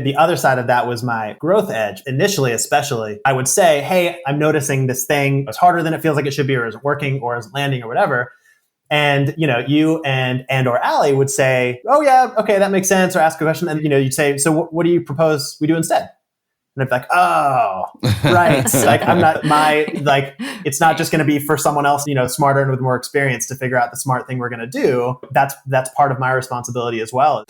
The other side of that was my growth edge. Initially, especially, I would say, hey, I'm noticing this thing is harder than it feels like it should be, or isn't working, or isn't landing, or whatever. And, you and or Allie would say, oh yeah, okay, that makes sense, or ask a question. And, you'd say, so what do you propose we do instead? And I'd be like, oh, right. It's not just going to be for someone else, smarter and with more experience to figure out the smart thing we're going to do. That's part of my responsibility as well.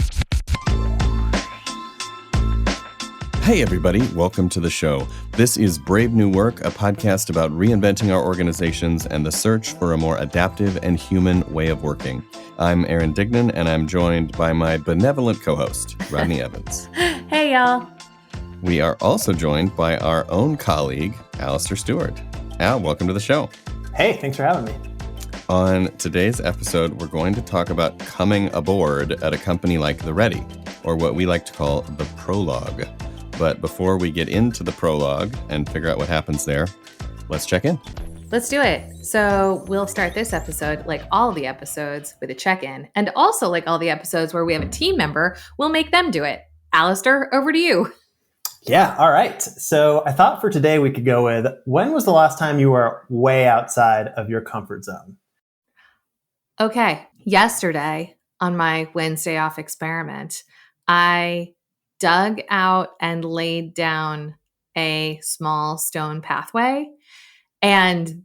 Hey, everybody. Welcome to the show. This is Brave New Work, a podcast about reinventing our organizations and the search for a more adaptive and human way of working. I'm Aaron Dignan, and I'm joined by my benevolent co-host, Rodney Evans. Hey, y'all. We are also joined by our own colleague, Alastair Steward. Al, welcome to the show. Hey, thanks for having me. On today's episode, we're going to talk about coming aboard at a company like The Ready, or what we like to call the prologue. But before we get into the prologue and figure out what happens there, let's check in. Let's do it. So we'll start this episode, like all the episodes, with a check-in. And also, like all the episodes where we have a team member, we'll make them do it. Alastair, over to you. Yeah, all right. So I thought for today we could go with, when was the last time you were way outside of your comfort zone? Okay. Yesterday, on my Wednesday off experiment, I dug out and laid down a small stone pathway. And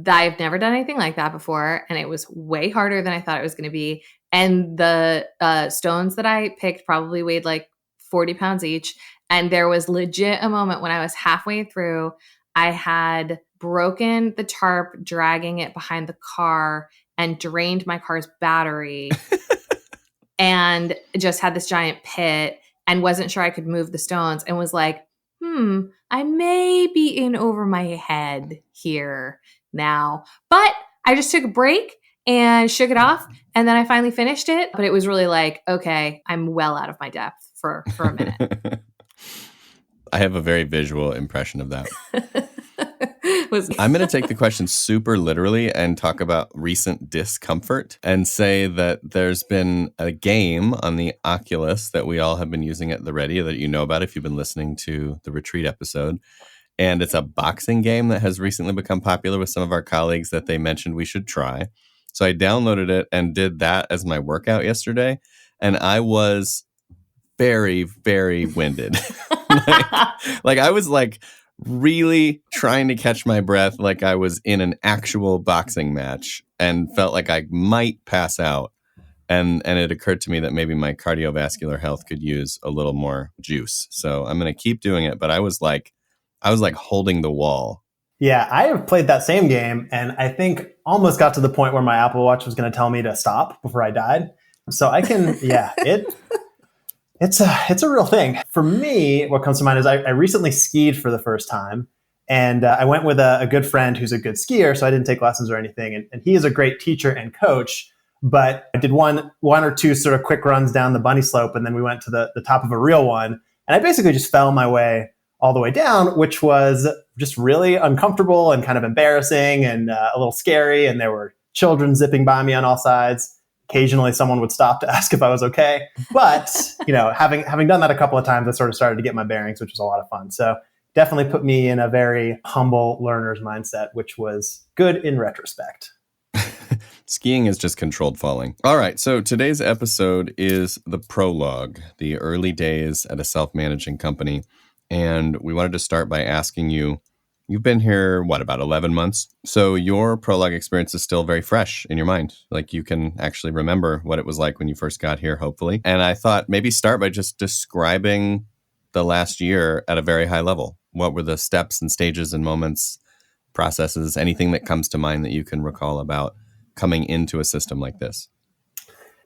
I've never done anything like that before. And it was way harder than I thought it was going to be. And the stones that I picked probably weighed like 40 pounds each. And there was legit a moment when I was halfway through, I had broken the tarp, dragging it behind the car, and drained my car's battery and just had this giant pit. And wasn't sure I could move the stones and was like, I may be in over my head here now. But I just took a break and shook it off. And then I finally finished it. But it was really like, okay, I'm well out of my depth for a minute. I have a very visual impression of that. I'm going to take the question super literally and talk about recent discomfort and say that there's been a game on the Oculus that we all have been using at The Ready that you know about if you've been listening to the retreat episode. And it's a boxing game that has recently become popular with some of our colleagues that they mentioned we should try. So I downloaded it and did that as my workout yesterday. And I was very, very winded. like I was like really trying to catch my breath like I was in an actual boxing match and felt like I might pass out. And it occurred to me that maybe my cardiovascular health could use a little more juice. So I'm going to keep doing it. But I was like holding the wall. Yeah, I have played that same game and I think almost got to the point where my Apple Watch was going to tell me to stop before I died. So I can, It's a real thing. For me, what comes to mind is I recently skied for the first time, and I went with a good friend who's a good skier, so I didn't take lessons or anything. And he is a great teacher and coach, but I did one or two sort of quick runs down the bunny slope, and then we went to the top of a real one. And I basically just fell my way all the way down, which was just really uncomfortable and kind of embarrassing and a little scary. And there were children zipping by me on all sides. Occasionally someone would stop to ask if I was okay. But, having done that a couple of times, I sort of started to get my bearings, which was a lot of fun. So definitely put me in a very humble learner's mindset, which was good in retrospect. Skiing is just controlled falling. All right. So today's episode is the prologue, the early days at a self-managing company. And we wanted to start by asking you, you've been here, about 11 months? So your prologue experience is still very fresh in your mind. Like you can actually remember what it was like when you first got here, hopefully. And I thought maybe start by just describing the last year at a very high level. What were the steps and stages and moments, processes, anything that comes to mind that you can recall about coming into a system like this?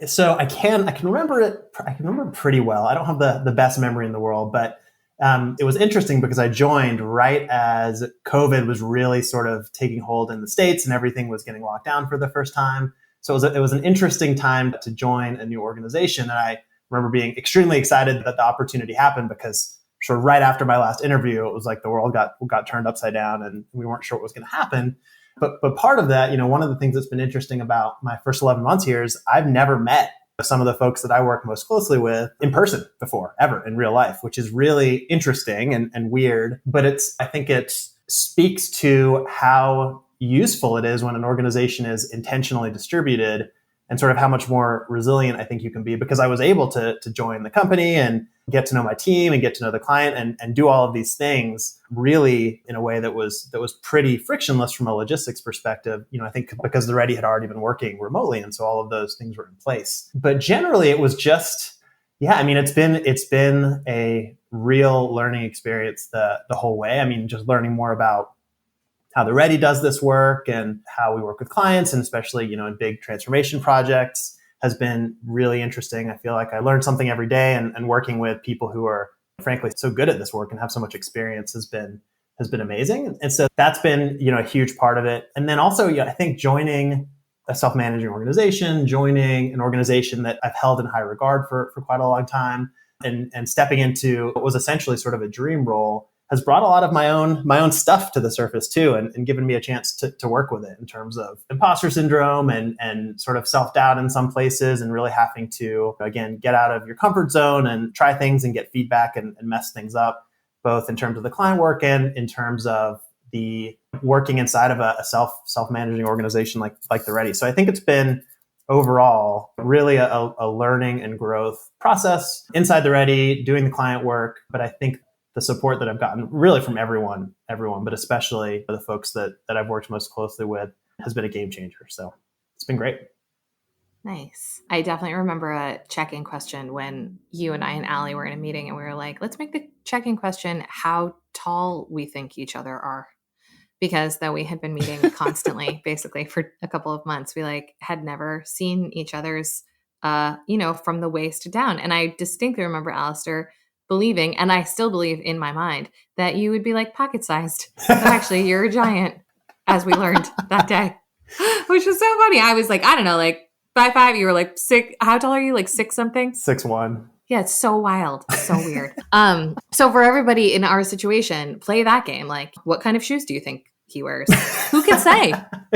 So I can remember it. I can remember pretty well. I don't have the best memory in the world, but it was interesting because I joined right as COVID was really sort of taking hold in the States and everything was getting locked down for the first time. So it was an interesting time to join a new organization. And I remember being extremely excited that the opportunity happened because sort of right after my last interview, it was like the world got turned upside down and we weren't sure what was going to happen. But part of that, one of the things that's been interesting about my first 11 months here is I've never met some of the folks that I work most closely with in person before, ever in real life, which is really interesting and weird. But I think it speaks to how useful it is when an organization is intentionally distributed and sort of how much more resilient I think you can be, because I was able to join the company and get to know my team and get to know the client and do all of these things really in a way that was pretty frictionless from a logistics perspective. I think because the Ready had already been working remotely, and so all of those things were in place. But generally it was just, it's been a real learning experience the whole way. Just learning more about how the Ready does this work and how we work with clients, and especially, in big transformation projects, has been really interesting. I feel like I learn something every day, and working with people who are frankly so good at this work and have so much experience has been amazing. And so that's been, a huge part of it. And then also, I think joining a self-managing organization, joining an organization that I've held in high regard for quite a long time, and stepping into what was essentially sort of a dream role has brought a lot of my own stuff to the surface too, and given me a chance to work with it in terms of imposter syndrome and sort of self-doubt in some places, and really having to, again, get out of your comfort zone and try things and get feedback and mess things up, both in terms of the client work and in terms of the working inside of a self-managing organization like the Ready. So I think it's been overall really a learning and growth process inside the Ready, doing the client work. But I think the support that I've gotten really from everyone, but especially the folks that I've worked most closely with, has been a game changer. So it's been great. Nice. I definitely remember a check-in question when you and I and Allie were in a meeting, and we were like, let's make the check-in question how tall we think each other are. Because though we had been meeting constantly, basically for a couple of months, we had never seen each other's, from the waist down. And I distinctly remember Alastair believing, and I still believe in my mind, that you would be pocket-sized. But actually, you're a giant, as we learned that day, which was so funny. I was I don't know, 5'5". You were 6. How tall are you? 6 something? 6'1". Yeah, it's so wild. It's so weird. So for everybody in our situation, play that game. What kind of shoes do you think he wears? Who can say?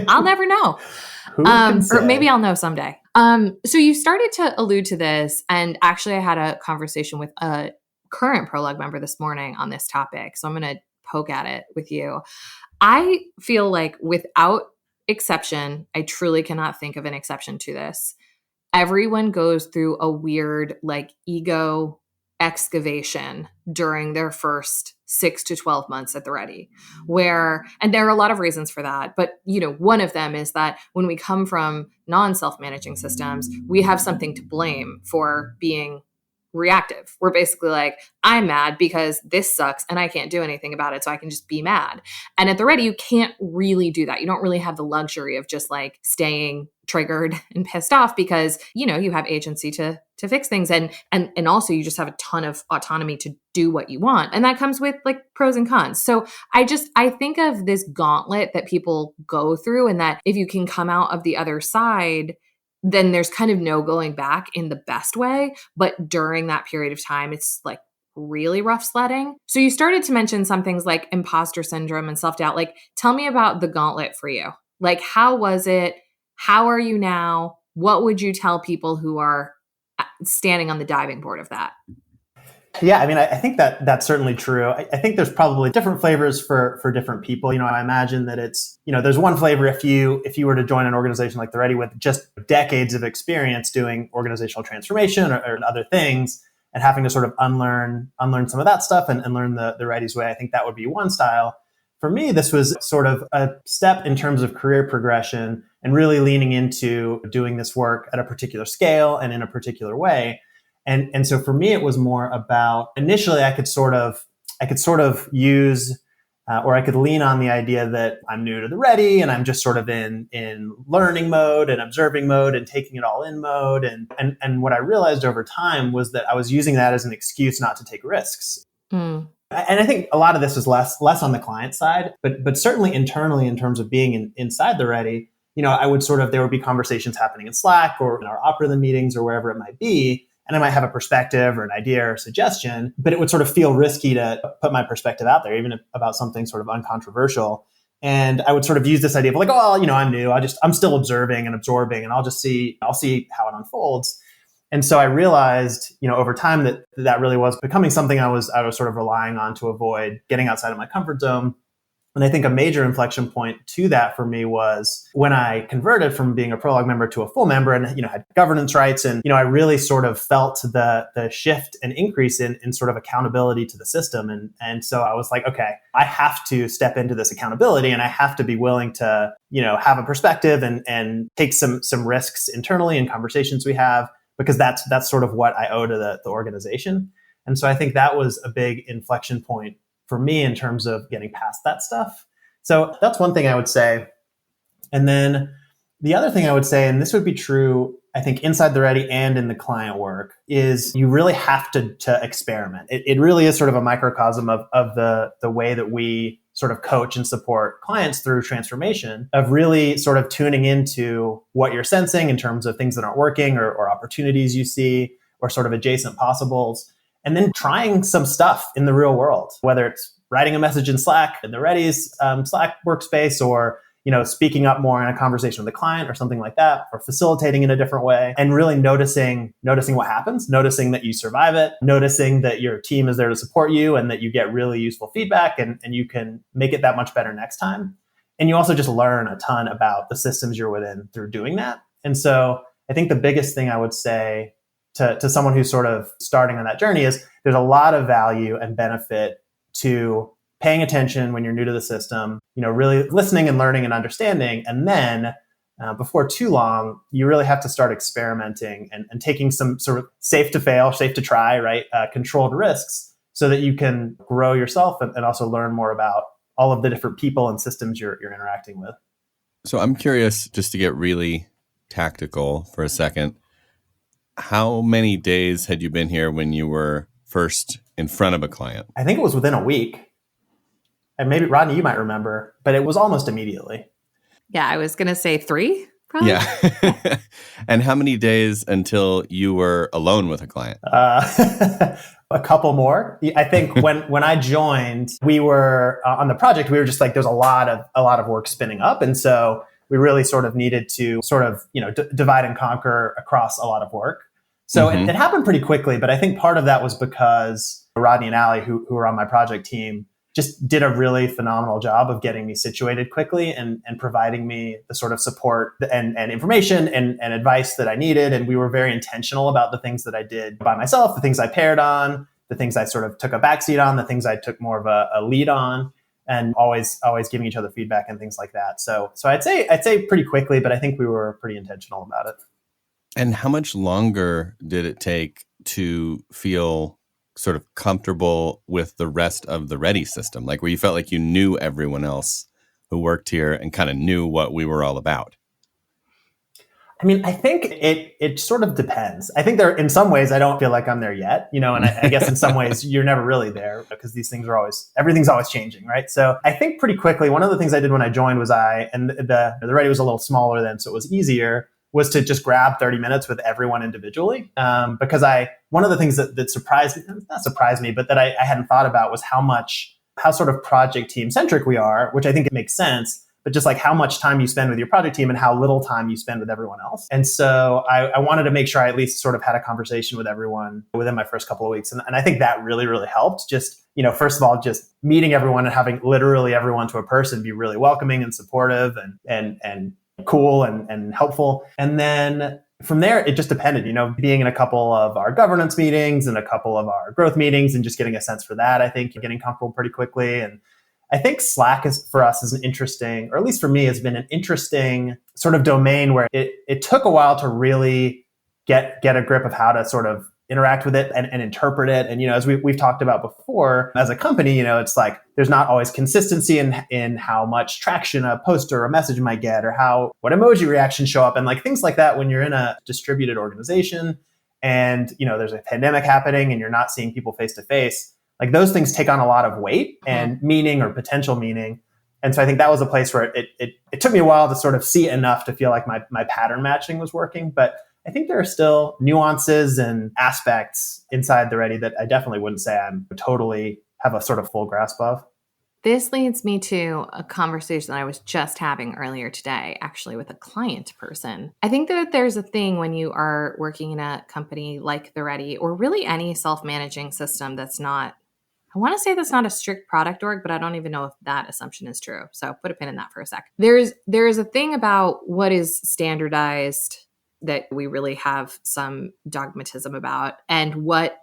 I'll never know. Who can say? Or maybe I'll know someday. So you started to allude to this, and actually I had a conversation with a current prologue member this morning on this topic. So I'm going to poke at it with you. I feel without exception, I truly cannot think of an exception to this. Everyone goes through a weird ego excavation during their first 6 to 12 months at the Ready, and there are a lot of reasons for that. But, one of them is that when we come from non-self-managing systems, we have something to blame for being reactive. We're basically I'm mad because this sucks and I can't do anything about it, so I can just be mad. And at the Ready, you can't really do that. You don't really have the luxury of just staying triggered and pissed off, because you have agency to fix things, and also you just have a ton of autonomy to do what you want, and that comes with pros and cons. So I think of this gauntlet that people go through, and that if you can come out of the other side, then there's kind of no going back in the best way. But during that period of time, it's really rough sledding. So you started to mention some things like imposter syndrome and self-doubt. Tell me about the gauntlet for you. How was it? How are you now? What would you tell people who are standing on the diving board of that? Yeah, I think that's certainly true. I think there's probably different flavors for different people. I imagine that it's, there's one flavor if you were to join an organization like the Ready with just decades of experience doing organizational transformation or other things, and having to sort of unlearn some of that stuff and learn the Ready's way. I think that would be one style. For me, this was sort of a step in terms of career progression and really leaning into doing this work at a particular scale and in a particular way. And so for me, it was more about, initially I could sort of use, or I could lean on the idea that I'm new to the Ready and I'm just sort of in learning mode and observing mode and taking it all in mode. And what I realized over time was that I was using that as an excuse not to take risks. Mm. And I think a lot of this is less on the client side, but certainly internally in terms of being inside the Ready, I would there would be conversations happening in Slack or in our opera meetings or wherever it might be. And I might have a perspective or an idea or a suggestion, but it would sort of feel risky to put my perspective out there, even about something sort of uncontroversial. And I would sort of use this idea of I'm new. I'm still observing and absorbing, and I'll see how it unfolds. And so I realized, over time that really was becoming something I was sort of relying on to avoid getting outside of my comfort zone. And I think a major inflection point to that for me was when I converted from being a prologue member to a full member and, had governance rights. And, I really sort of felt the shift and increase in sort of accountability to the system. And so I was like, okay, I have to step into this accountability and I have to be willing to, have a perspective and take some risks internally in conversations we have, because that's sort of what I owe to the organization. And so I think that was a big inflection point for me in terms of getting past that stuff. So that's one thing I would say. And then the other thing I would say, and this would be true, I think, inside the Ready and in the client work, is you really have to experiment. It really is sort of a microcosm of the way that we sort of coach and support clients through transformation, of really sort of tuning into what you're sensing in terms of things that aren't working or opportunities you see or sort of adjacent possibles. And then trying some stuff in the real world, whether it's writing a message in Slack in the Ready's Slack workspace, or speaking up more in a conversation with a client or something like that, or facilitating in a different way, and really noticing what happens, noticing that you survive it, noticing that your team is there to support you and that you get really useful feedback and you can make it that much better next time. And you also just learn a ton about the systems you're within through doing that. And so I think the biggest thing I would say to someone who's sort of starting on that journey is there's a lot of value and benefit to paying attention when you're new to the system, really listening and learning and understanding. And then before too long, you really have to start experimenting and taking some sort of safe to fail, safe to try, right? Controlled risks so that you can grow yourself and also learn more about all of the different people and systems you're interacting with. So I'm curious, just to get really tactical for a second, how many days had you been here when you were first in front of a client? I think it was within a week. And maybe, Rodney, you might remember, but it was almost immediately. Yeah, I was going to say 3, probably. Yeah. And how many days until you were alone with a client? A couple more. I think when I joined, we were on the project, we were just like, there's a lot of work spinning up. And so we really sort of needed to sort of, divide and conquer across a lot of work. So it happened pretty quickly, but I think part of that was because Rodney and Allie, who were on my project team, just did a really phenomenal job of getting me situated quickly and providing me the sort of support and information and advice that I needed. And we were very intentional about the things that I did by myself, the things I paired on, the things I sort of took a backseat on, the things I took more of a lead on, and always giving each other feedback and things like that. So I'd say pretty quickly, but I think we were pretty intentional about it. And how much longer did it take to feel sort of comfortable with the rest of the Ready system? Like where you felt like you knew everyone else who worked here and kind of knew what we were all about? I mean, I think it sort of depends. I think in some ways I don't feel like I'm there yet, and I guess in some ways you're never really there because these things everything's always changing, right? So I think pretty quickly, one of the things I did when I joined was the Ready was a little smaller then, so it was easier, was to just grab 30 minutes with everyone individually. Because one of the things that not surprised me, but that I hadn't thought about was how sort of project team centric we are, which I think it makes sense, but just like how much time you spend with your project team and how little time you spend with everyone else. And so I wanted to make sure I at least sort of had a conversation with everyone within my first couple of weeks. And I think that really, really helped. Just, first of all, just meeting everyone and having literally everyone to a person be really welcoming and supportive and cool and helpful. And then from there, it just depended, being in a couple of our governance meetings and a couple of our growth meetings and just getting a sense for that, I think getting comfortable pretty quickly. And I think Slack for us is an interesting, or at least for me, has been an interesting sort of domain where it took a while to really get a grip of how to sort of interact with it and interpret it. And, as we've talked about before, as a company, it's like there's not always consistency in how much traction a post or a message might get, or what emoji reactions show up, and like things like that when you're in a distributed organization and, there's a pandemic happening and you're not seeing people face to face. Like those things take on a lot of weight and meaning or potential meaning. And so I think that was a place where it took me a while to sort of see enough to feel like my pattern matching was working. But I think there are still nuances and aspects inside the Ready that I definitely wouldn't say I'm totally have a sort of full grasp of. This leads me to a conversation that I was just having earlier today, actually with a client person. I think that there's a thing when you are working in a company like The Ready, or really any self-managing system that's not, I want to say that's not a strict product org, but I don't even know if that assumption is true. So put a pin in that for a sec. There's a thing about what is standardized that we really have some dogmatism about, and what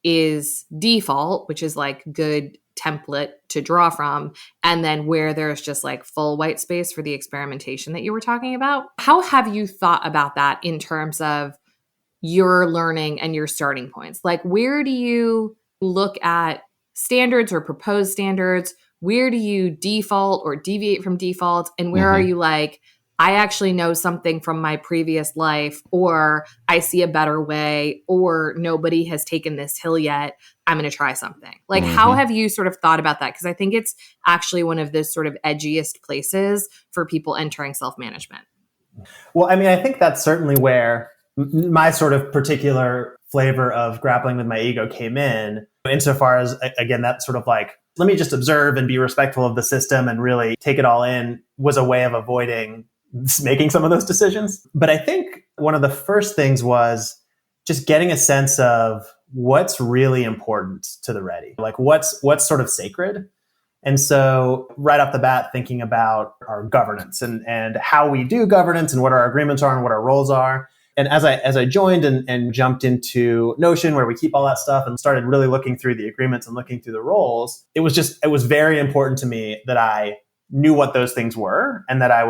is default, which is like good template to draw from, and then where there's just like full white space for the experimentation that you were talking about. How have you thought about that in terms of your learning and your starting points? Like, where do you look at standards or proposed standards? Where do you default or deviate from default? And where are you like, I actually know something from my previous life, or I see a better way, or nobody has taken this hill yet, I'm going to try something. Like, how have you sort of thought about that? Because I think it's actually one of the sort of edgiest places for people entering self-management. Well, I mean, I think that's certainly where my sort of particular flavor of grappling with my ego came in, insofar as, again, that sort of like, let me just observe and be respectful of the system and really take it all in, was a way of avoiding making some of those decisions. But I think one of the first things was just getting a sense of what's really important to the Ready, like what's sort of sacred. And so right off the bat, thinking about our governance and how we do governance and what our agreements are and what our roles are. And as I joined and jumped into Notion, where we keep all that stuff, and started really looking through the agreements and looking through the roles, it was very important to me that I knew what those things were, and that I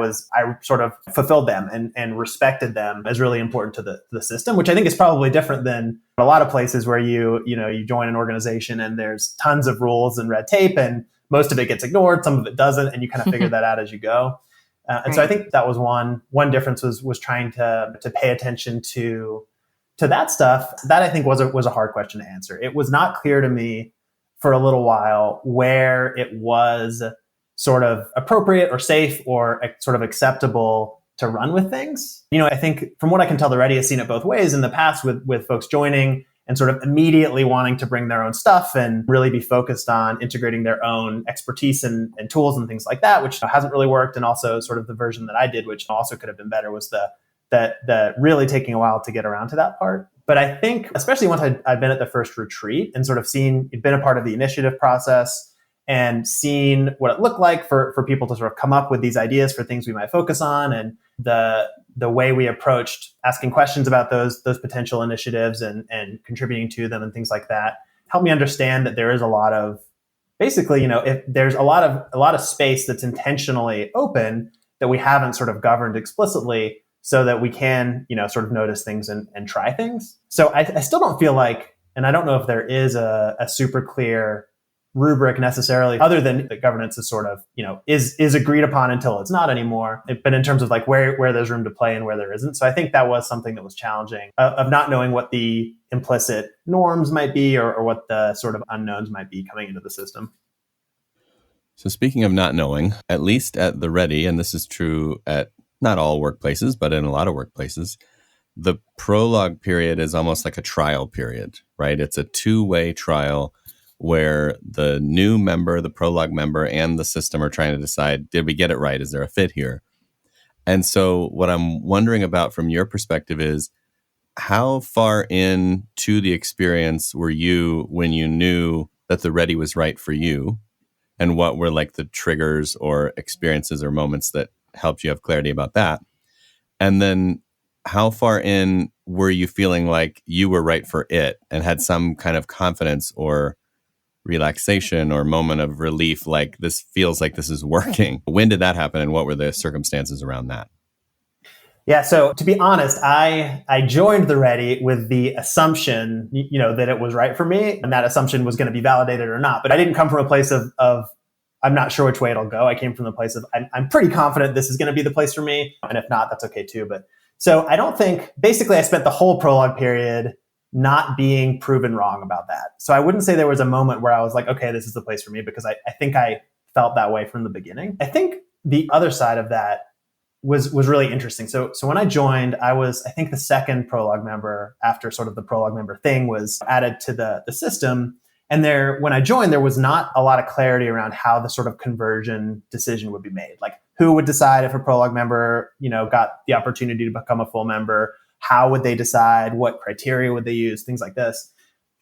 sort of fulfilled them and respected them as really important to the system, which I think is probably different than a lot of places where you join an organization and there's tons of rules and red tape, and most of it gets ignored, some of it doesn't, and you kind of figure that out as you go. And so I think that was one difference, was trying to pay attention to that stuff. That I think was a hard question to answer. It was not clear to me for a little while where it was sort of appropriate or safe or sort of acceptable to run with things. I think from what I can tell, the Ready has seen it both ways in the past, with folks joining and sort of immediately wanting to bring their own stuff and really be focused on integrating their own expertise and tools and things like that, which hasn't really worked. And also sort of the version that I did, which also could have been better, was the really taking a while to get around to that part. But I think, especially once I'd been at the first retreat and sort of been a part of the initiative process and seen what it looked like for people to sort of come up with these ideas for things we might focus on, and the way we approached asking questions about those potential initiatives and contributing to them and things like that, helped me understand that there is a lot of, basically, if there's a lot of space that's intentionally open that we haven't sort of governed explicitly, so that we can, sort of notice things and try things. So I still don't feel like, and I don't know if there is a super clear rubric necessarily, other than the governance is sort of, is agreed upon until it's not anymore. But in terms of like where there's room to play and where there isn't. So I think that was something that was challenging, of not knowing what the implicit norms might be, or what the sort of unknowns might be coming into the system. So speaking of not knowing, at least at the Ready, and this is true at not all workplaces, but in a lot of workplaces, the prologue period is almost like a trial period, right? It's a two-way trial where the new member, the prologue member, and the system are trying to decide, did we get it right? Is there a fit here? And so what I'm wondering about from your perspective is, how far into the experience were you when you knew that the Ready was right for you? And what were like the triggers or experiences or moments that helped you have clarity about that? And then how far in were you feeling like you were right for it and had some kind of confidence or relaxation or moment of relief, like this feels like this is working? When did that happen, and what were the circumstances around that? Yeah, so to be honest, I joined the Ready with the assumption, that it was right for me, and that assumption was going to be validated or not. But I didn't come from a place of I'm not sure which way it'll go. I came from the place of I'm pretty confident this is going to be the place for me, and if not, that's okay too. But so I don't think, basically, I spent the whole prologue period not being proven wrong about that. So I wouldn't say there was a moment where I was like, okay, this is the place for me, because I think I felt that way from the beginning. I think the other side of that was really interesting. So when I joined, I was, I think, the second prologue member after sort of the prologue member thing was added to the system. And when I joined, there was not a lot of clarity around how the sort of conversion decision would be made. Like who would decide if a prologue member, got the opportunity to become a full member? How would they decide? What criteria would they use? Things like this.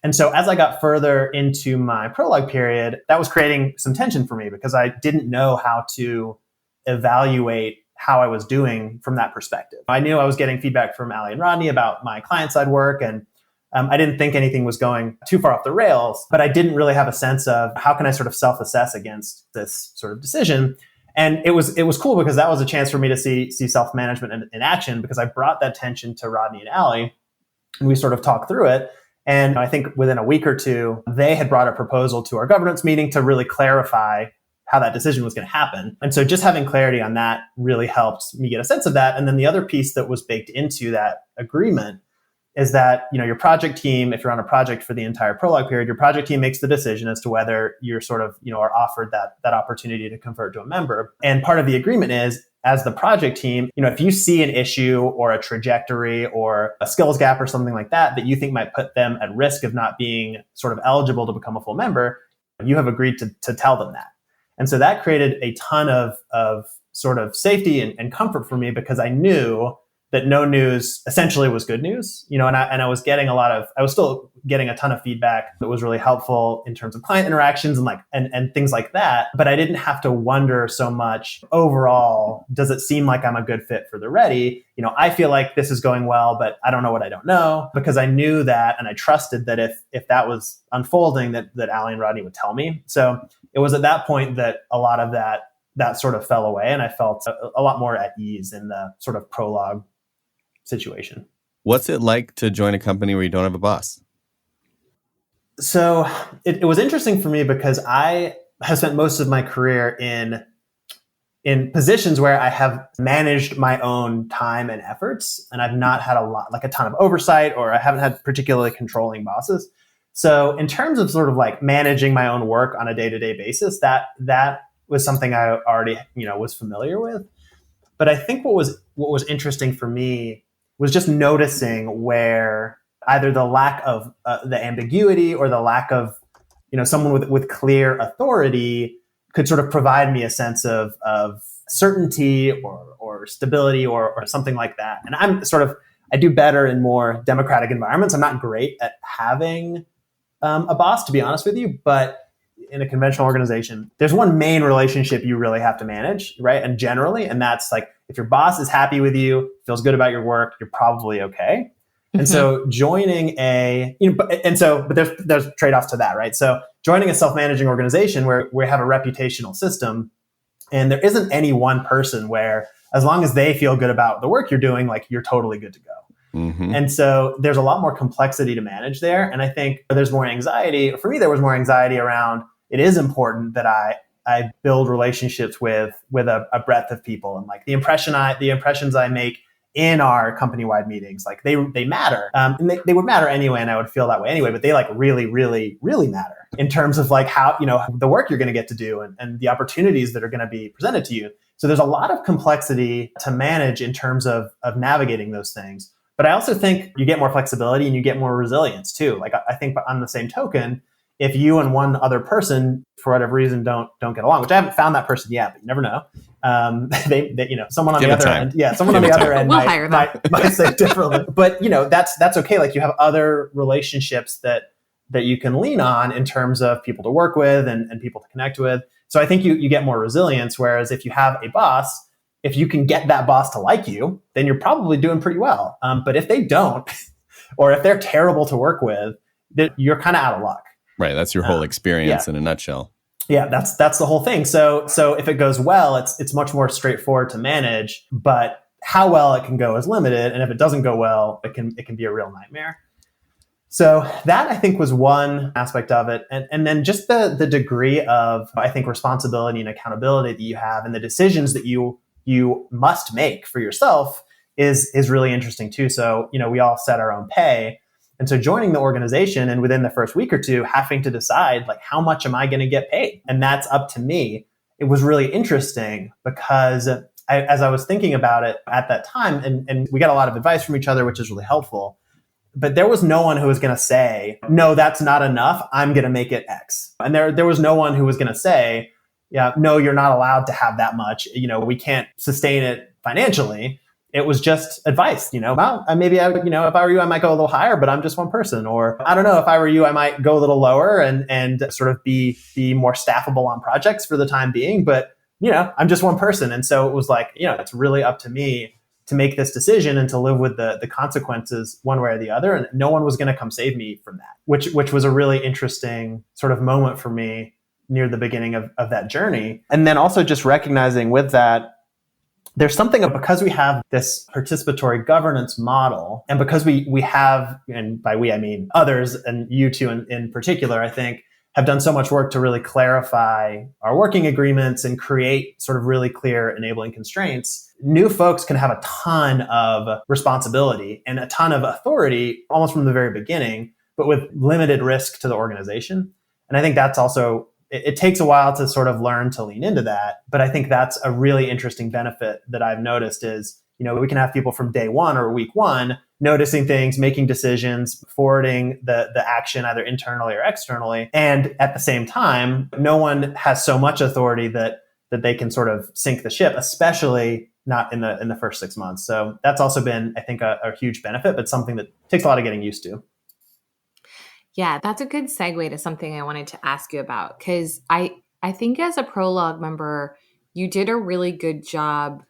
And so as I got further into my prologue period, that was creating some tension for me because I didn't know how to evaluate how I was doing from that perspective. I knew I was getting feedback from Ali and Rodney about my client-side work, and I didn't think anything was going too far off the rails, but I didn't really have a sense of how can I sort of self-assess against this sort of decision. And it was cool because that was a chance for me to see self-management in action, because I brought that tension to Rodney and Ali, and we sort of talked through it. And I think within a week or two, they had brought a proposal to our governance meeting to really clarify how that decision was going to happen. And so just having clarity on that really helped me get a sense of that. And then the other piece that was baked into that agreement is that, your project team, if you're on a project for the entire prologue period, your project team makes the decision as to whether you're sort of, are offered that opportunity to convert to a member. And part of the agreement is, as the project team, if you see an issue or a trajectory or a skills gap or something like that you think might put them at risk of not being sort of eligible to become a full member, you have agreed to tell them that. And so that created a ton of sort of safety and comfort for me, because I knew that no news essentially was good news, and I was still getting a ton of feedback that was really helpful in terms of client interactions and things like that. But I didn't have to wonder so much overall, does it seem like I'm a good fit for the Ready? I feel like this is going well, but I don't know what I don't know, because I knew that, and I trusted that if that was unfolding, that Ali and Rodney would tell me. So it was at that point that a lot of that sort of fell away, and I felt a lot more at ease in the sort of prologue situation. What's it like to join a company where you don't have a boss? So it was interesting for me because I have spent most of my career in positions where I have managed my own time and efforts, and I've not had a ton of oversight, or I haven't had particularly controlling bosses. So in terms of sort of like managing my own work on a day-to-day basis, that was something I already, was familiar with. But I think what was interesting for me was just noticing where either the lack of the ambiguity or the lack of, someone with clear authority could sort of provide me a sense of certainty or stability or something like that. And I do better in more democratic environments. I'm not great at having a boss, to be honest with you, but in a conventional organization, there's one main relationship you really have to manage, right? And that's like, if your boss is happy with you, feels good about your work, you're probably okay. And so joining but there's trade-offs to that, right? So joining a self-managing organization where we have a reputational system, and there isn't any one person where, as long as they feel good about the work you're doing, like, you're totally good to go. Mm-hmm. And so there's a lot more complexity to manage there. And I think there's more anxiety. For me, there was more anxiety around, it is important that I build relationships with a breadth of people, and like the impressions I make in our company-wide meetings, like they matter. And they would matter anyway, and I would feel that way anyway, but they like really, really, really matter in terms of like how, the work you're going to get to do and the opportunities that are going to be presented to you. So there's a lot of complexity to manage in terms of navigating those things. But I also think you get more flexibility and you get more resilience too. Like, I think on the same token, if you and one other person, for whatever reason, don't get along, which I haven't found that person yet, but you never know. Someone on the other end, someone on the other end might say differently. But that's okay. Like, you have other relationships that you can lean on in terms of people to work with and people to connect with. So I think you get more resilience. Whereas if you have a boss, if you can get that boss to like you, then you're probably doing pretty well. But if they don't, or if they're terrible to work with, then you're kind of out of luck. Right. That's your whole experience in a nutshell. Yeah, that's the whole thing. So if it goes well, it's much more straightforward to manage, but how well it can go is limited. And if it doesn't go well, it can be a real nightmare. So that, I think, was one aspect of it. And then just the degree of, I think, responsibility and accountability that you have, and the decisions that you must make for yourself is really interesting too. So, we all set our own pay. And so joining the organization, and within the first week or two, having to decide, like, how much am I going to get paid? And that's up to me. It was really interesting because as I was thinking about it at that time, and we got a lot of advice from each other, which is really helpful. But there was no one who was going to say, no, that's not enough. I'm going to make it X. And there was no one who was going to say, yeah, no, you're not allowed to have that much. We can't sustain it financially. It was just advice, well, maybe if I were you, I might go a little higher, but I'm just one person. Or I don't know, if I were you, I might go a little lower and sort of be more staffable on projects for the time being. But, I'm just one person. And so it was like, it's really up to me to make this decision and to live with the consequences one way or the other. And no one was going to come save me from that, which was a really interesting sort of moment for me near the beginning of that journey. And then also just recognizing with that, there's something because we have this participatory governance model, and because we have, and by we, I mean others, and you two in particular, I think, have done so much work to really clarify our working agreements and create sort of really clear enabling constraints. New folks can have a ton of responsibility and a ton of authority almost from the very beginning, but with limited risk to the organization. And I think that's also, it takes a while to sort of learn to lean into that. But I think that's a really interesting benefit that I've noticed is, we can have people from day one or week one noticing things, making decisions, forwarding the action either internally or externally. And at the same time, no one has so much authority that they can sort of sink the ship, especially not in the first 6 months. So that's also been, I think, a huge benefit, but something that takes a lot of getting used to. Yeah, that's a good segue to something I wanted to ask you about, because I think as a Prologue member, you did a really good job.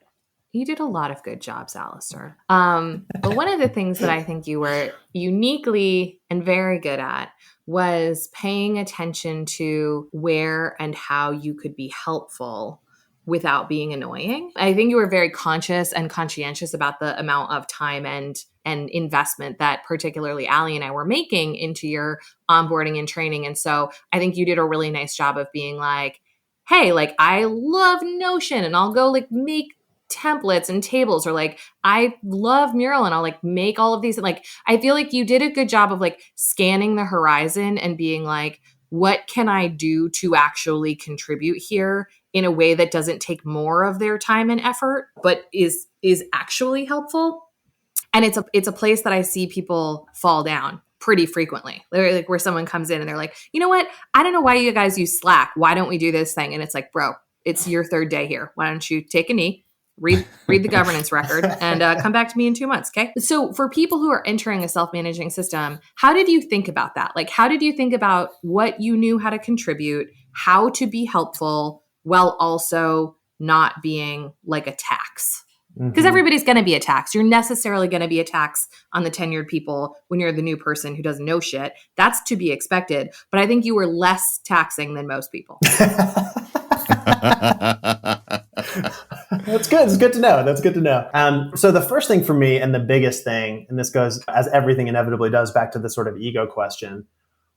You did a lot of good jobs, Alastair. But one of the things that I think you were uniquely and very good at was paying attention to where and how you could be helpful without being annoying. I think you were very conscious and conscientious about the amount of time and investment that particularly Allie and I were making into your onboarding and training. And so I think you did a really nice job of being like, hey, like I love Notion and I'll go like make templates and tables, or like I love Mural and I'll like make all of these. Like I feel like you did a good job of like scanning the horizon and being like, what can I do to actually contribute here in a way that doesn't take more of their time and effort, but is actually helpful? And it's a place that I see people fall down pretty frequently. They're like where someone comes in and they're like, you know what? I don't know why you guys use Slack. Why don't we do this thing? And it's like, bro, it's your third day here. Why don't you take a knee, read the governance record, and come back to me in 2 months, okay? So for people who are entering a self-managing system, how did you think about that? Like, how did you think about what you knew how to contribute, how to be helpful, while also not being like a tax? Because everybody's going to be a tax. You're necessarily going to be a tax on the tenured people when you're the new person who doesn't know shit. That's to be expected. But I think you were less taxing than most people. That's good. It's good to know. That's good to know. So the first thing for me, and the biggest thing, and this goes, as everything inevitably does, back to the sort of ego question,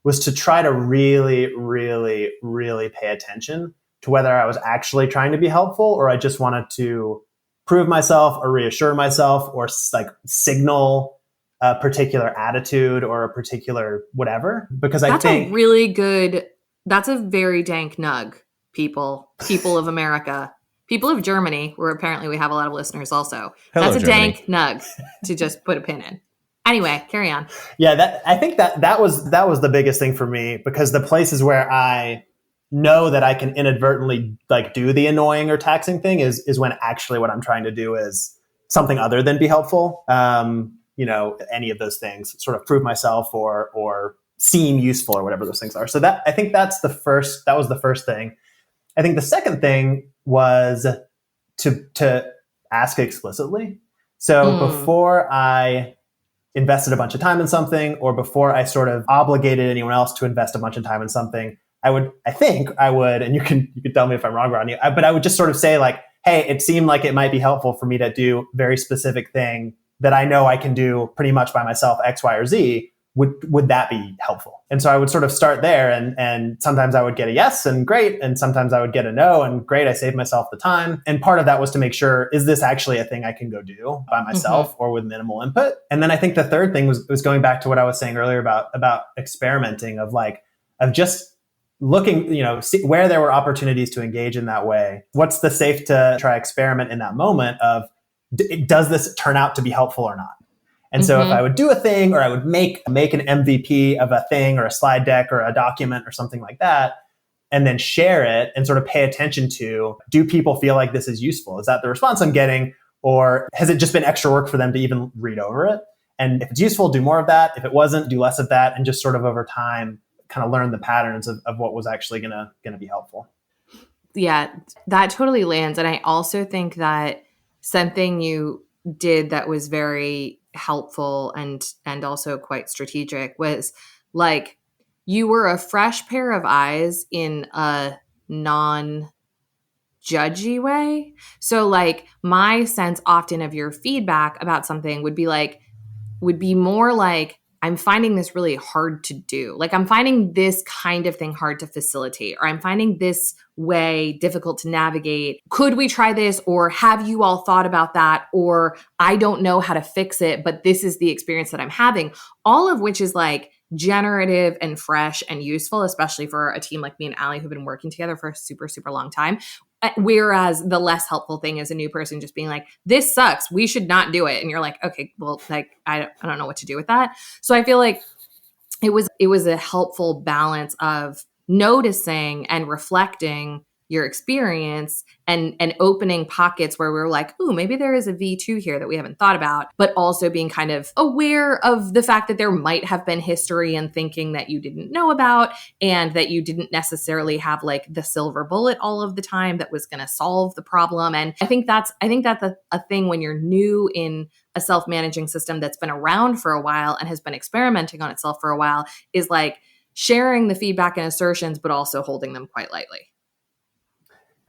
was to try to really, really, really pay attention to whether I was actually trying to be helpful or I just wanted to prove myself or reassure myself or like signal a particular attitude or a particular whatever. Because that's a really good, that's a very dank nug, people of America. People of Germany, where apparently we have a lot of listeners also. Hello, that's a Germany. dank nug to just put a pin in. Anyway, carry on. Yeah, I think that was the biggest thing for me, because the places where I know that I can inadvertently like do the annoying or taxing thing is when actually what I'm trying to do is something other than be helpful. Any of those things, sort of prove myself or seem useful or whatever those things are. So I think that was the first thing. I think the second thing was to ask explicitly. So before I invested a bunch of time in something, or before I sort of obligated anyone else to invest a bunch of time in something, I think I would, and you can tell me if I'm wrong, Rodney, but I would just sort of say like, hey, it seemed like it might be helpful for me to do a very specific thing that I know I can do pretty much by myself, X, Y, or Z. Would that be helpful? And so I would sort of start there, and sometimes I would get a yes and great, and sometimes I would get a no and great, I saved myself the time. And part of that was to make sure, is this actually a thing I can go do by myself or with minimal input? And then I think the third thing was going back to what I was saying earlier about experimenting, of just looking, see where there were opportunities to engage in that way. What's the safe to try experiment in that moment of, does this turn out to be helpful or not? And so if I would do a thing, or I would make an MVP of a thing or a slide deck or a document or something like that, and then share it and sort of pay attention to, do people feel like this is useful? Is that the response I'm getting? Or has it just been extra work for them to even read over it? And if it's useful, do more of that. If it wasn't, do less of that. And just sort of over time, kind of learn the patterns of what was actually going to be helpful. Yeah, that totally lands. And I also think that something you did that was very helpful and also quite strategic was like, you were a fresh pair of eyes in a non-judgy way. So like my sense often of your feedback about something would be more like, I'm finding this really hard to do. Like I'm finding this kind of thing hard to facilitate, or I'm finding this way difficult to navigate. Could we try this? Or have you all thought about that? Or I don't know how to fix it, but this is the experience that I'm having. All of which is like generative and fresh and useful, especially for a team like me and Allie who've been working together for a super, super long time. Whereas the less helpful thing is a new person just being like, this sucks, we should not do it. And you're like, okay, well, like, I don't know what to do with that. So I feel like it was a helpful balance of noticing and reflecting your experience and opening pockets where we're like, ooh, maybe there is a V2 here that we haven't thought about, but also being kind of aware of the fact that there might have been history and thinking that you didn't know about, and that you didn't necessarily have like the silver bullet all of the time that was going to solve the problem. And I think that's a thing when you're new in a self-managing system that's been around for a while and has been experimenting on itself for a while, is like sharing the feedback and assertions, but also holding them quite lightly.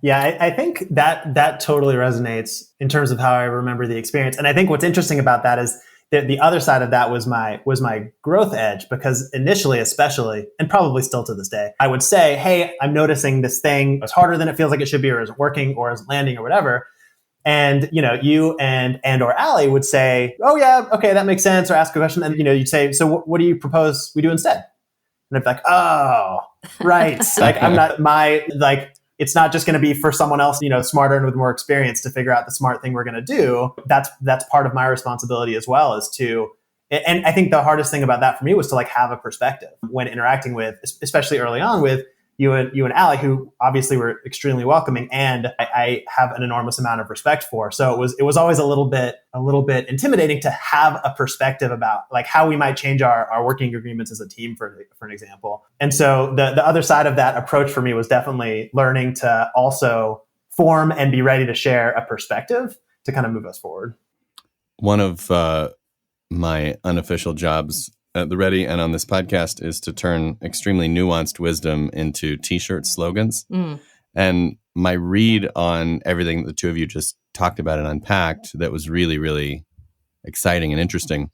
Yeah, I think that totally resonates in terms of how I remember the experience. And I think what's interesting about that is that the other side of that was my growth edge, because initially, especially, and probably still to this day, I would say, hey, I'm noticing this thing is harder than it feels like it should be, or isn't working, or isn't landing, or whatever. And, you and or Allie would say, oh yeah, okay, that makes sense, or ask a question. And, you'd say, so what do you propose we do instead? And I'd be like, oh, right. Like I'm not it's not just going to be for someone else, smarter and with more experience to figure out the smart thing we're going to do. That's part of my responsibility as well, and I think the hardest thing about that for me was to like have a perspective when interacting with, especially early on with you and Allie, who obviously were extremely welcoming and I have an enormous amount of respect for. So it was always a little bit intimidating to have a perspective about like how we might change our working agreements as a team, for an example. And so the other side of that approach for me was definitely learning to also form and be ready to share a perspective to kind of move us forward. One of my unofficial jobs at the Ready and on this podcast is to turn extremely nuanced wisdom into t-shirt slogans. And my read on everything the two of you just talked about and unpacked that was really, really exciting and interesting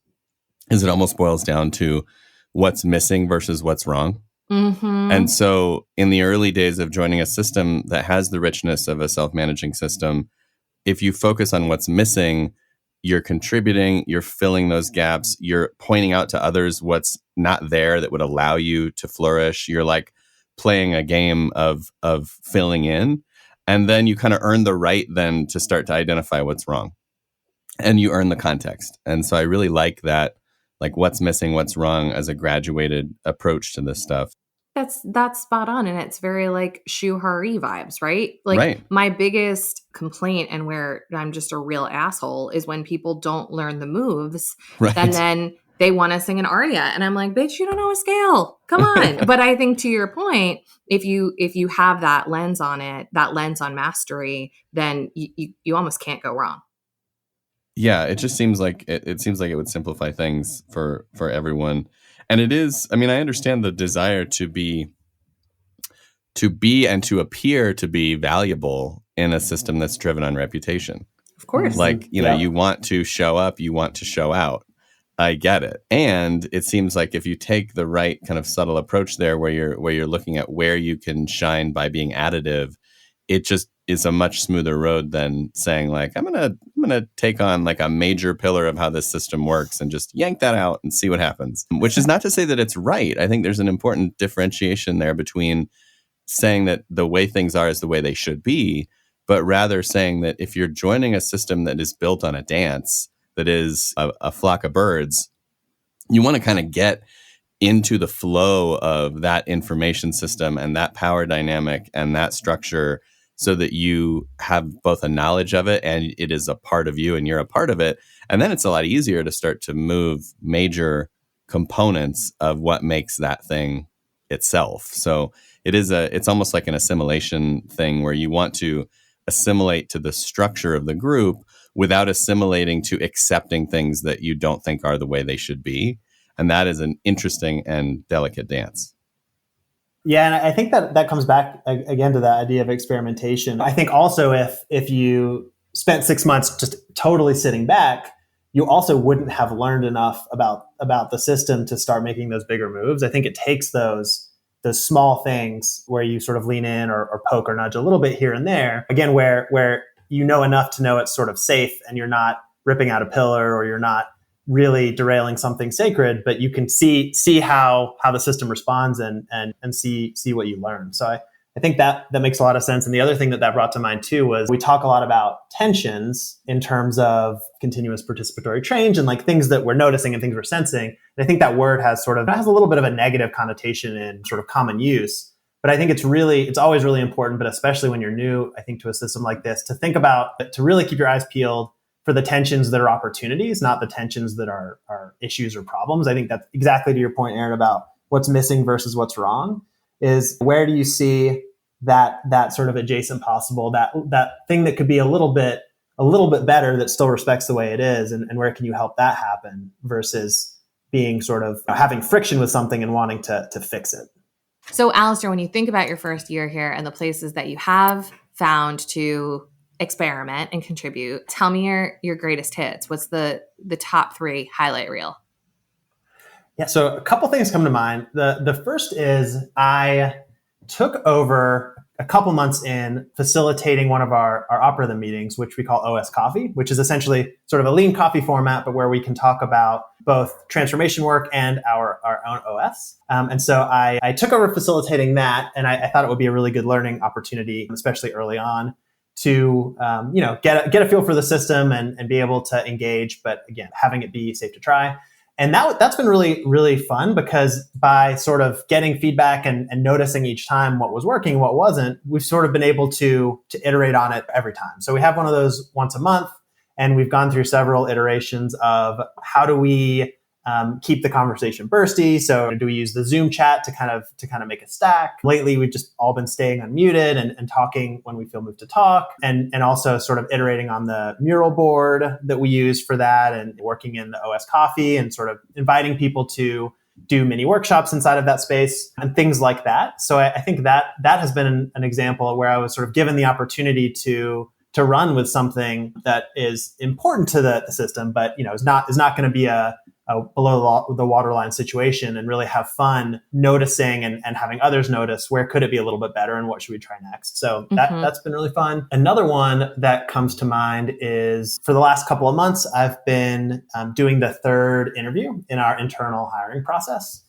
is it almost boils down to what's missing versus what's wrong. And so in the early days of joining a system that has the richness of a self-managing system, if you focus on what's missing, you're contributing, you're filling those gaps, you're pointing out to others what's not there that would allow you to flourish. You're like playing a game of filling in. And then you kind of earn the right then to start to identify what's wrong. And you earn the context. And so I really like that, like what's missing, what's wrong as a graduated approach to this stuff. That's spot on. And it's very like Shuhari vibes, right? Like right. My biggest complaint and where I'm just a real asshole is when people don't learn the moves and then they want to sing an aria. And I'm like, bitch, you don't know a scale. Come on. But I think to your point, if you have that lens on it, that lens on mastery, then you almost can't go wrong. Yeah, it just seems like it seems like it would simplify things for everyone. And it is, I mean, I understand the desire to be and to appear to be valuable in a system that's driven on reputation. Of course. Like, you want to show up, you want to show out. I get it. And it seems like if you take the right kind of subtle approach there where you're looking at where you can shine by being additive, it just is a much smoother road than saying like, I'm gonna take on like a major pillar of how this system works and just yank that out and see what happens. Which is not to say that it's right. I think there's an important differentiation there between saying that the way things are is the way they should be, but rather saying that if you're joining a system that is built on a dance that is a flock of birds, you want to kind of get into the flow of that information system and that power dynamic and that structure so that you have both a knowledge of it and it is a part of you and you're a part of it. And then it's a lot easier to start to move major components of what makes that thing itself. So it's almost like an assimilation thing where you want to assimilate to the structure of the group without assimilating to accepting things that you don't think are the way they should be. And that is an interesting and delicate dance. Yeah, and I think that comes back again to that idea of experimentation. I think also if you spent 6 months just totally sitting back, you also wouldn't have learned enough about the system to start making those bigger moves. I think it takes those small things where you sort of lean in or poke or nudge a little bit here and there. Again, where you know enough to know it's sort of safe and you're not ripping out a pillar or you're not really derailing something sacred, but you can see how the system responds and see what you learn. So I think that makes a lot of sense. And the other thing that brought to mind too was we talk a lot about tensions in terms of continuous participatory change and like things that we're noticing and things we're sensing. And I think that word has a little bit of a negative connotation in sort of common use. But I think it's always really important, but especially when you're new, I think to a system like this, to think about, to really keep your eyes peeled for the tensions that are opportunities, not the tensions that are issues or problems. I think that's exactly to your point, Aaron, about what's missing versus what's wrong is where do you see that sort of adjacent possible, that thing that could be a little bit better that still respects the way it is, and where can you help that happen versus being sort of having friction with something and wanting to fix it. So Alastair, when you think about your first year here and the places that you have found to experiment and contribute, tell me your greatest hits. What's the top 3 highlight reel? Yeah, so a couple things come to mind. The first is I took over a couple months in facilitating one of our Opera the meetings, which we call OS Coffee, which is essentially sort of a lean coffee format, but where we can talk about both transformation work and our own OS. And so I took over facilitating that, and I thought it would be a really good learning opportunity, especially early on, to get a feel for the system and be able to engage, but again, having it be safe to try. And that's been really, really fun because by sort of getting feedback and noticing each time what was working, what wasn't, we've sort of been able to iterate on it every time. So we have one of those once a month, and we've gone through several iterations of how do we keep the conversation bursty. So do we use the Zoom chat to kind of make a stack? Lately, we've just all been staying unmuted and talking when we feel moved to talk, and also sort of iterating on the mural board that we use for that, and working in the OS Coffee and sort of inviting people to do mini workshops inside of that space and things like that. So I think that has been an example where I was sort of given the opportunity to run with something that is important to the system, but is not going to be a below the waterline situation, and really have fun noticing and having others notice where could it be a little bit better and what should we try next. So that's been really fun. Another one that comes to mind is for the last couple of months, I've been doing the 3rd interview in our internal hiring process.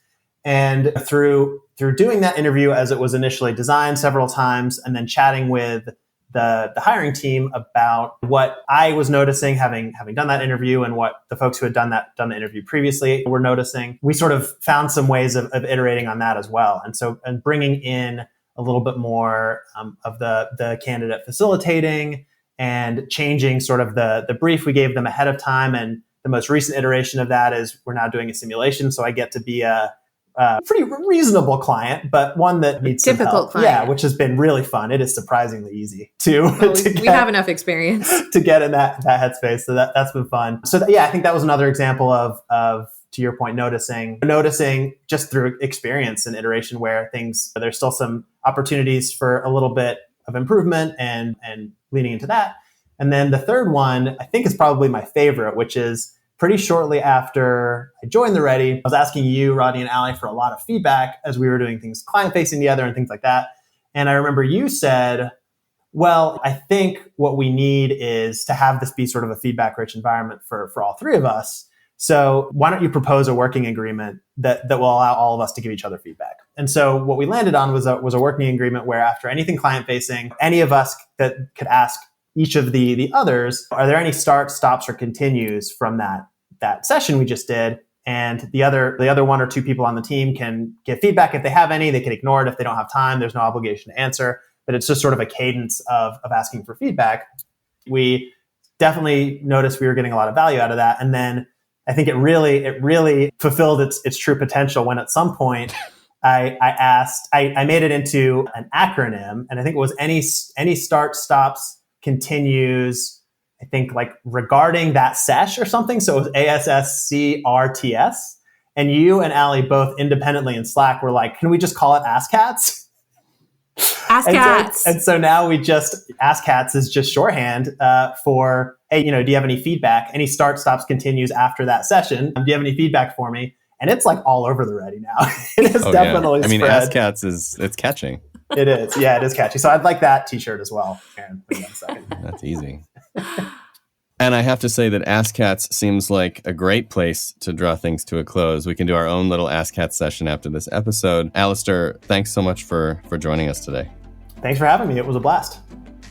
And through doing that interview as it was initially designed several times, and then chatting with the hiring team about what I was noticing, having done that interview, and what the folks who had done the interview previously were noticing, we sort of found some ways of iterating on that as well. And bringing in a little bit more of the candidate facilitating and changing sort of the brief we gave them ahead of time. And the most recent iteration of that is we're now doing a simulation. So I get to be a pretty reasonable client, but one that needs some help. Client. Yeah, which has been really fun. It is surprisingly easy to we have enough experience to get in that headspace. So that's been fun. So I think that was another example of to your point, noticing just through experience and iteration where there's still some opportunities for a little bit of improvement and leaning into that. And then the third one, I think, is probably my favorite, which is pretty shortly after I joined the Ready, I was asking you, Rodney and Allie, for a lot of feedback as we were doing things client-facing together and things like that. And I remember you said, well, I think what we need is to have this be sort of a feedback-rich environment for all 3 of us. So why don't you propose a working agreement that will allow all of us to give each other feedback? And so what we landed on was a working agreement where after anything client-facing, any of us that could ask each of the others, are there any starts, stops, or continues from that session we just did? And the other one or two people on the team can give feedback if they have any. They can ignore it if they don't have time. There's no obligation to answer, but it's just sort of a cadence of asking for feedback. We definitely noticed we were getting a lot of value out of that. And then I think it really fulfilled its true potential when at some point I made it into an acronym, and I think it was any start, stops, continues, I think like regarding that sesh or something. So it was ASSCRTS. And you and Allie both independently in Slack were like, can we just call it Ask Cats? Ask Cats. And so now Ask Cats is just shorthand for, hey, do you have any feedback? Any start, stops, continues after that session? Do you have any feedback for me? And it's like all over the Ready now. It is definitely spread. Ask Cats it's catching. It is. Yeah, it is catchy. So I'd like that t-shirt as well. Aaron, wait 1 second. That's easy. And I have to say that Ask Cats seems like a great place to draw things to a close. We can do our own little Ask Cats session after this episode. Alastair, thanks so much for joining us today. Thanks for having me. It was a blast.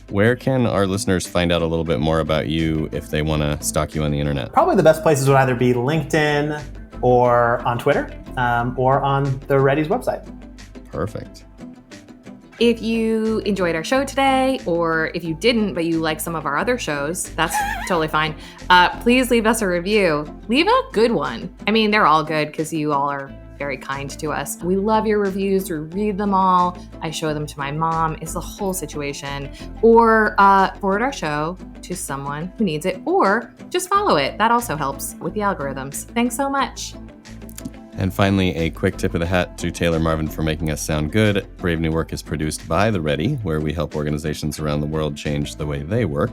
Where can our listeners find out a little bit more about you if they want to stalk you on the internet? Probably the best places would either be LinkedIn or on Twitter or on the Ready's website. Perfect. If you enjoyed our show today, or if you didn't, but you like some of our other shows, that's totally fine. Please leave us a review. Leave a good one. I mean, they're all good because you all are very kind to us. We love your reviews. We read them all. I show them to my mom. It's the whole situation. Or forward our show to someone who needs it, or just follow it. That also helps with the algorithms. Thanks so much. And finally, a quick tip of the hat to Taylor Marvin for making us sound good. Brave New Work is produced by The Ready, where we help organizations around the world change the way they work.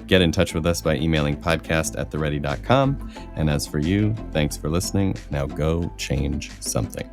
Get in touch with us by emailing podcast@theready.com. And as for you, thanks for listening. Now go change something.